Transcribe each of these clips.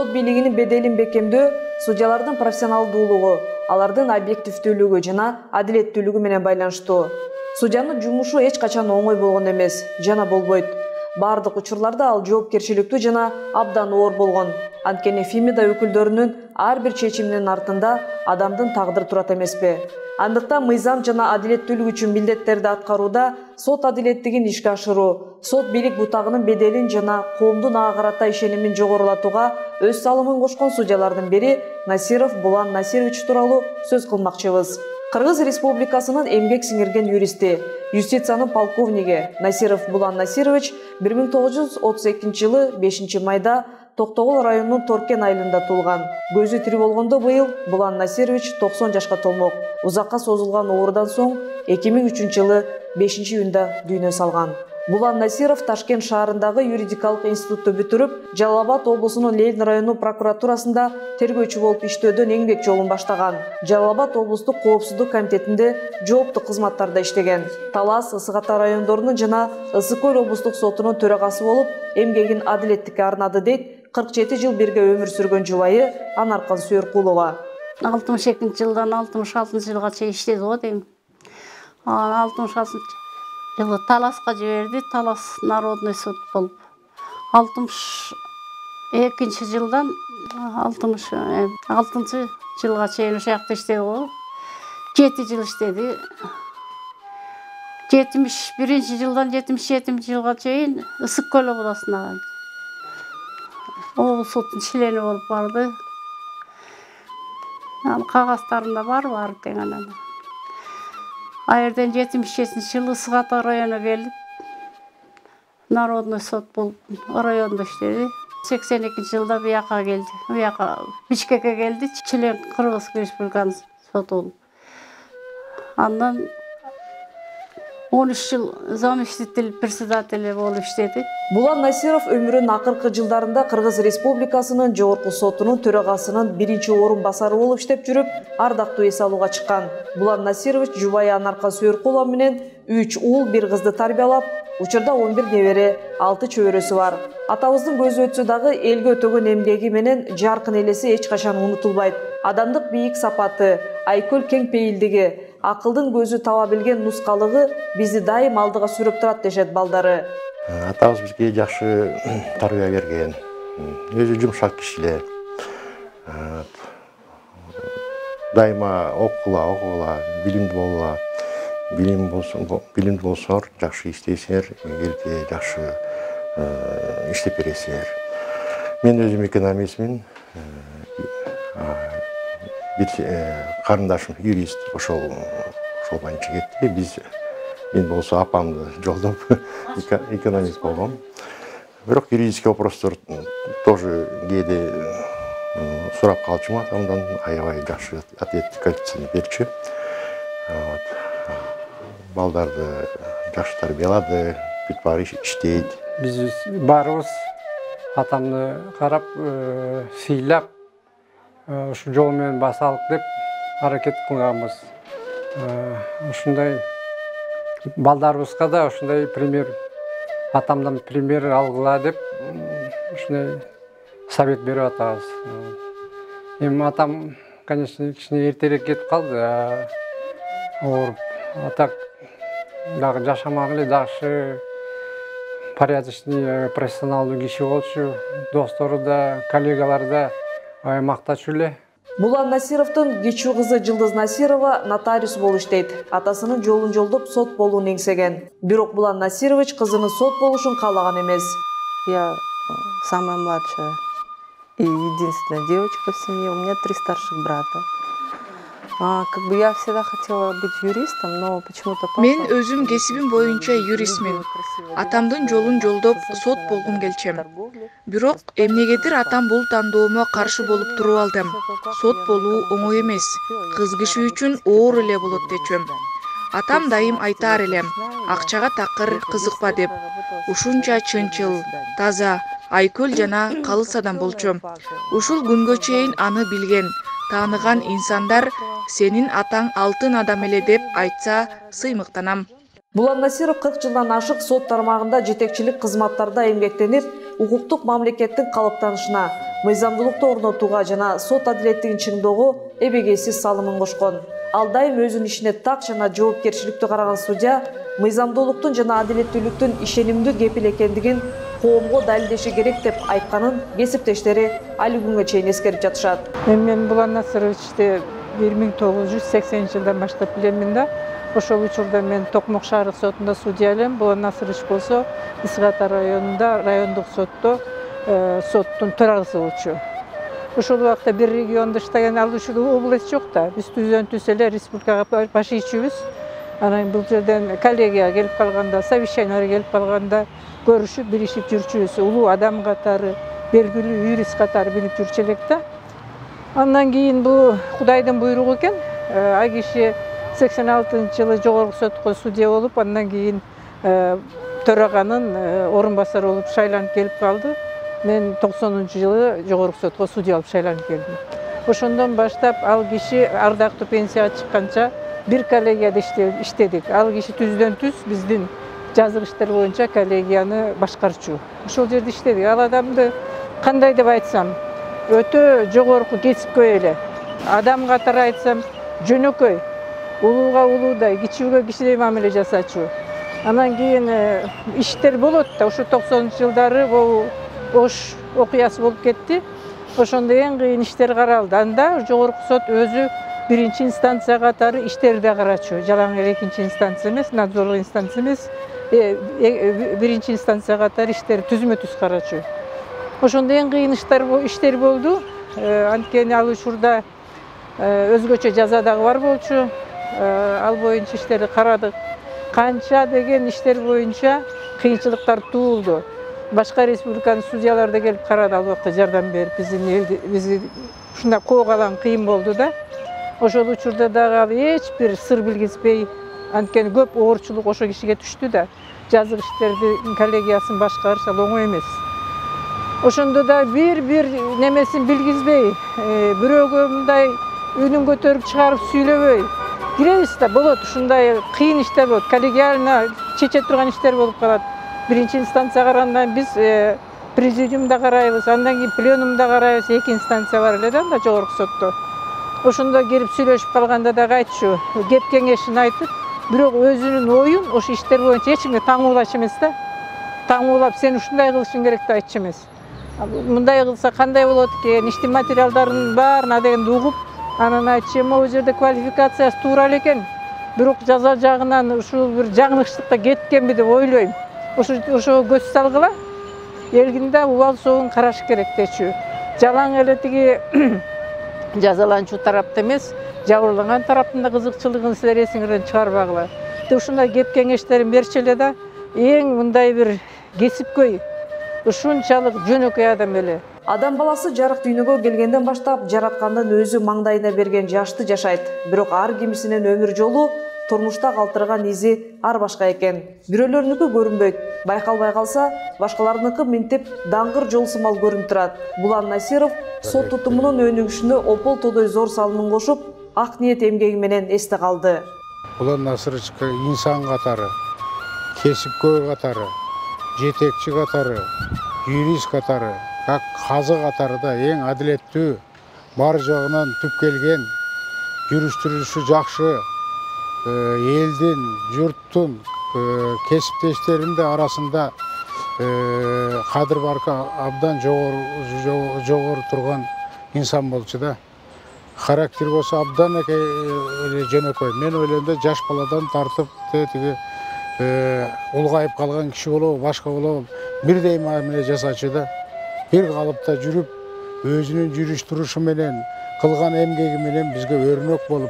Сот бийлигинин беделин бекемдөө судьялардын профессионалдуулугу, алардын объективдүүлүгү жана адилеттүүлүгү менен байланыштуу. Судьянын жумушу эч качан оңой болгон эмес жана болбойт. Бардык учурларда ал жоопкерчиликтүү жана абдан оор болгон. Анткени Фемида өкүлдөрүнүн ар бир чечиминин артында адамдын тагдыры турат эмеспи? Андыктан мыйзам жана адилеттүүлүк үчүн милдеттерди аткарууда сот адилеттигин ишке ашыруу, сот бийлик бутагынын беделин жана коомдун ага карата ишенимин жогорулатууга өз салымын кошкон судьялардын бири Насиров Булан Насирович тууралуу сөз кылмакчыбыз. Кыргыз Республикасынын эмгек сиңирген юристи, юстициянын полковниги Насиров Булан Насирович 1932 жылы 5 майда Токтогул районунун Торкен айылында туулган. Көзү тирүү болгондо быйыл Булан Насирович 90 жашка толмок. Узакка созулган оорудан соң 2003 жылы 5-июнда дүйнө салган. Булан Насиров Ташкент шаарындагы юридикалык институтту бүтүрүп, Жалал Абад облусунун Ленин районунун прокуратурасында тергөөчү болуп иштөөдөн эмгек жолун баштаган. Жалал Абад облустук коопсуздук комитетинде жооптук кызматтарда иштеген. Талас, Ысык Ата райондорунун жана Ысык Көл облустук сотунун төрагасы болуп, эмгегин адилеттикке арнады дейт 47 жыл бирге өмүр сүргөн жубайы Анаркан Сүйөркулова. 62 жылдан 66 жылга чейин иштеди го дейм. 66 жылы Таласка жиберди, Талас народный суд болуп. 62 жылдан 66 жылга чейин ошол жакта иштеди го. 7 жыл иштеди. 71 жылдан 77 жылга чейин Ысык Көл областына облус сотунун члени болуп барды. Кагаздарында бар деген. Айерден 77 жылы Ысык Ата районуна келип, народный суд болуп районда иштеди. 82 жылда бияка келди. Бияка Бишкекке келди, член Кыргыз Республикасынын соту болуп. Андан 13 жыл заместитель председателя болуп иштеди. Булан Насиров өмүрүнүн акыркы жылдарында Кыргыз Республикасынын жогорку сотунун төрагасынын 1-орун басары болуп иштеп жүрүп, ардактуу эс алууга чыккан. Булан Насирович жубайы Анаркан Сүйөркулова менен 3 уул, 1 кызды тарбиялап, учурда 11 небере, 6 чөбөрөсү бар. Атабыздын көзү өтсө дагы элге өтөгөн эмгеги менен жаркын элеси эч качан унутулбайт. Адамдык бийик сапаты, айкөл кең пейилдиги, акылдын көзү таба билген нускалыгы бизди дайым алдыга сүрөп турат дешет балдары. Атабыз бизге жакшы тарбия берген. Өзү жумшак кишиле. Дайыма окула, билимдүү болула. Билимдүү болсоңор, жакшы иштейсиңер, элге жакшы иштеп бересиңер. Мен өзүм экономистмин. Bir karındaşım yurist ошол боюнча кетти. Мен болсо апамды жолдоп экономист болгом. Бирок юридический вопростор тоже кээде сурап калчумун атамдан, аябай жакшы ответ берчү. Балдарды жакшы тарбиялады, бүт баары иштейт. Биз баарыбыз атамды карап, сыйлап, ушу жол менен басалык деп аракет кылганбыз. Ушундай балдарыбызга да ушундай пример, атамдан пример алгыла деп ушундай совет берип атабыз. Эми атам, конечно, кичине эртерээк кетип калды, ооруп. Так дагы жашамак эле, жакшы порядочный, профессионалдуу киши болчу. Достору да, коллегалары да мактачу эле. Булан Насировдун кичүү кызы Жылдыз Насирова нотариус болуп иштейт. Атасынын жолун жолдоп сот болууну эңсеген. Бирок Булан Насирович кызынын сот болушун каалаган эмес. Я самая младшая и единственная девочка в семье. У меня 3 старших брата. Я всегда хотела быть юристом, но почему-то папа... Мен өзүм кесибим боюнча юристмин. Атамдын жолун жолдоп сот болгум келчем. Бирок эмнегедир атам бул тандоомо каршы болуп туруп алдым. Сот болуу оңой эмес. Кыз киши үчүн оор эле болот дечем. Атам дайым айтаар элем, акчага такыр кызыкпа деп. Ушунча чынчыл, таза, айкөл жана калыс адам болчу. Ушул күнгө чейин аны билген, тааныган инсандар сенин атаң алтын адам эле деп айтса сыймыктанам. Булан Насиров 40 жылдан ашык сот тармагында жетекчилик кызматтарда эмгектенип, укуктук мамлекеттин калыптанышына, мыйзамдуулукту орнотууга жана сот адилеттигин чыңдоого эбегейсиз салымын кошкон. Ал дайым өзүнүн ишине так жана жоопкерчиликтүү караган судья мыйзамдуулуктун жана адилеттүүлүктүн ишенимдүү кепил экендигин коомго далилдеши керек деп айтканын кесиптештери али күнгө чейин эскерип жатышат. Мен Булан Насыровичти 1980 жылдан баштап билемин да. Ошол учурда мен Токмок шаардык сотунда судья элем. Булан Насырович болсо Исык Ата районунда райондук сотто соттун төрагасы болчу. Ошол убакта бир региондо иштеген, ал учурда область жок да. Биз түздөн түз эле республикага баш ийчүбүз. Анан бул жерден коллегияга келип калганда, совещанияга келип калганда көрүшүп, билишип жүрчүбүз. Улуу адам катары, белгилүү юрист катары билип жүрчү элек да. Андан кийин бул Кудайдын буйругу экен. А киши 86-жылы жогорку сотко судья болуп, андан кийин төраганын орун басары болуп шайланып келип калды. Мен 90-жылы жогорку сотко судья болуп шайланып келдим. Ошондон баштап ал киши ардактуу пенсияга чыкканча бир коллегияда иштедик. Ал киши түздөн түз биздин жазык иштер боюнча коллегияны башкарчу. Ошол жерде иштедик. Ал адамды кандай деп айтсам, өтө жогорку кесипкөй эле. Адам катары айтсам, жөнөкөй, улууга улуудай, кичүүгө кичидей мамиле жасачу. Анан кийин иштер болот да, ошо 90-жылдары бул Ош окуясы болуп кетти. Ошондо эң кыйын иштер каралды. Анда жогорку сот өзү биринчи инстанция катары иштерди карачу. Жалаң эле экинчи инстанция эмес, надзорлук инстанция эмес, биринчи инстанция катары иштерди түзмө түз карачу. Ошондо эң кыйын иштер болду. Анткени ал учурда өзгөчө жаза дагы бар болчу. Ал боюнча иштерди карадык. Канча деген иштер боюнча кыйынчылыктар туулду. Башка республиканын судьялары да келип карады, ал убакта жардам берип, бизди ушундай коогалаң кыйын болду да. Ошол учурда дагы ал эч бир сыр билгизбей, анткени көп оорчулук ошо кишиге түштү да. Жазык иштерди коллегиясын башкарыш ал оңой эмес. Ошондо да бир немесин билгизбей, бирөөгө мындай үнүн көтөрүп чыгарып сүйлөбөй киребиз да, болот ушундай кыйын иштер болот. Коллегиально чече турган иштер болуп калат. Биринчи инстанция карагандан биз президиумда карайбыз, андан кийин пленумда карайбыз, эки инстанция бар эле да анда жогорку сотто. Ошондо келип сүйлөшүп калганда дагы айтчу, кеп кеңешин айтып, бирок өзүнүн оюн ошо иштер боюнча эч кимге таңуулаш эмес да. Таңуулап сен ушундай кылышың керек деп айтчу эмес. Мындай кылса кандай болот экен, иштин материалдарын баарын дегенди угуп, анан айтчу, могу жерде квалификациясы туура эле экен, бирок жаза жагынан ушул бир жаңылышчылыкка кеткенби деп ойлойм. Ошо көз салгыла, элгинде убал соогун караш керек дечү. Жалаң эле тиги жазаланчу тарапта эмес, жабырланган тараптын да кызыкчылыгын силер эсиңерден чыгарбагыла. Ушундай кеп кеңештерин берчи эле да, эң мындай бир кесипкөй, ушунчалык жөнөкөй адам эле. Адам баласы жарык дүйнөгө келгенден баштап жараткандын өзү маңдайына берген жашты жашайт. Бирок ар кимисинин өмүр жолу, турмушта калтырган изи ар башка экен. Бирөөлөрүнүкү көрүнбөйт, байкалбай калса, башкаларыныкы минтип даңгыр жол сымал көрүнүп турат. Булан Насиров сот тутумунун өнүгүшүнө опол тодой зор салымын кошуп, ак ниет эмгеги менен эсте калды. Булан Насырович инсан катары, кесипкөй катары, жетекчи катары, юрист катары, как казы катары да эң адилеттүү, бар жагынан түп келген, жүрүш-турушу жакшы, элдин, журттун, кесиптештеринин арасында кадыр баркы абдан жогору турган инсан болчу да. Характер болсо абдан эле жөнөкөй. Мен ойлойм жаш баладан тартып тиги улгайып калган киши болобу, башка болобу, бирдей мамиле жасачу да. Бир калыпта жүрүп, өзүнүн жүрүш турушу менен, кылган эмгеги менен бизге өрнөк болуп,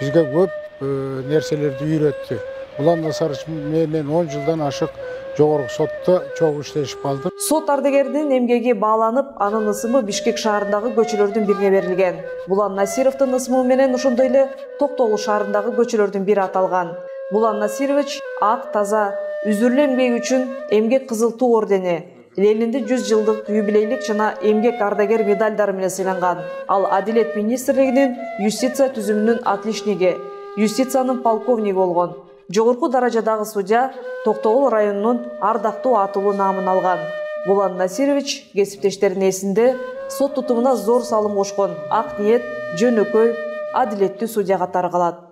бизге көп нерселерди үйрөттү. Булан Насырович менен 10 жылдан ашык жогорку сотто чогуу иштешип калдык. Сот ардегеринин эмгеги бааланып, анын ысымы Бишкек шаарындагы көчөлөрдүн бирине берилген. Булан Насировдун ысымы менен ошондой эле Токтогул шаарындагы көчөлөрдүн бири аталган. Булан Насирович ак таза, үзүрлүү эмгеги үчүн эмгек кызыл туу ордени, Лениндин 100 жылдык юбилейлик жана эмгек ардагер медалдары менен сыйланган. Ал Адилет министрлигинин юстиция түзүмүнүн отличниги, юстициянын полковниги болгон. Жогорку даражадагы судья Токтогул районунун ардактуу атуулу наамын алган. Булан Насирович кесиптештеринин эсинде сот тутумуна зор салым кошкон ак ниет, жөнөкөй, адилеттүү судья катары калат.